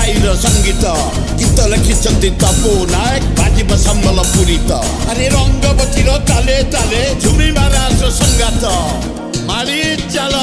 साईर संगीत गीत लिखिछन्ति तपु नायक बाजिब सम्बलपुरी त अरे रंगवतीर ताले ताले झुमी महाराज संगात मारी चल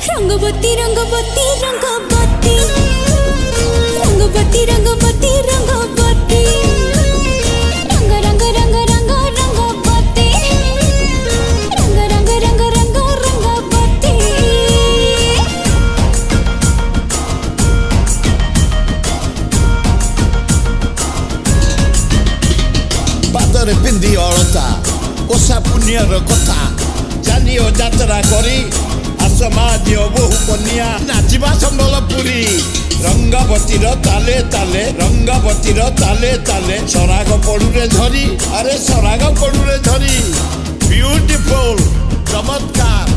रंगवती रंगवती रंगवती रंगवती रंगवती रंगवती रंग रंग रंग रंग रंगवती रंग रंग रंग रंग रंगवती पादरे पिंदी अलता ओसा पुण्यर कथा जानियो यात्रा करी समाज बहु कन्या नाचिबा सम्बलपुरी रंगवतीर ताले ताले रंगवतीर ताले ताले सराग पड़ुरे धरी अरे सराग पड़ुरे धरी ब्यूटीफुल चमत्कार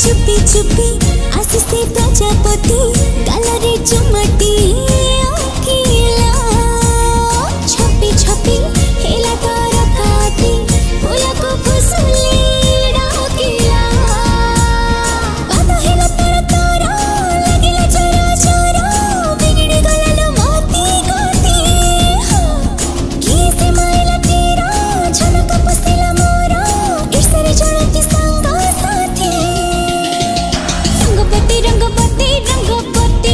चुपी चुपी आसिसे प्रजापति गालरे चुमटी ओकिला छपी छपी हेला तार काटी फूला को फुसुली डाकिला बात हेला तार तार लगिला चोरा चोरा बिगड़ी गला मोती गोती किसे माइला तेरा झलक पसिला मोरा ईश्वरी जड़ती संग साथी रंगवती रंगवती रंगवती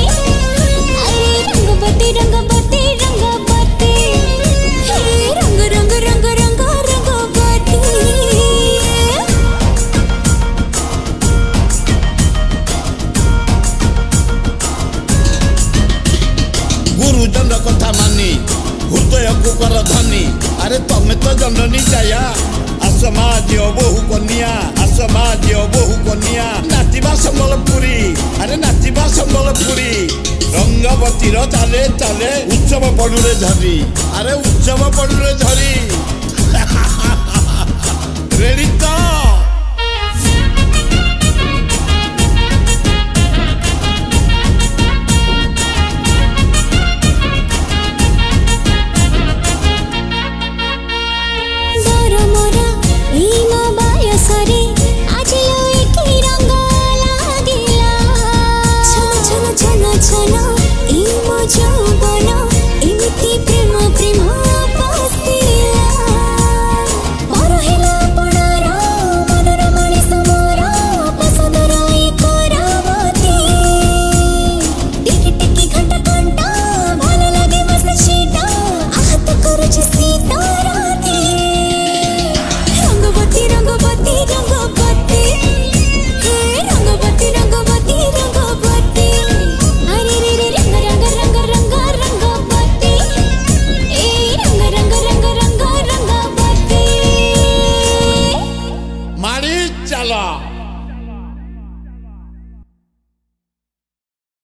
अरे रंगवती रंगवती रंगवती हे रंग रंग रंग रंग रंगवती गुरुजन कथा मानी हृदय को कर धनी अरे तमे तो जननी जाया समाज बहु कन्या समाज बहु कन्या नाचिबा सम्बलपुरी अरे नाचिबा सम्बलपुरी रंगवतीर ताले ताले उत्सव पड़ुरे धरी अरे उत्सव पड़ुरे धरी रेडी तो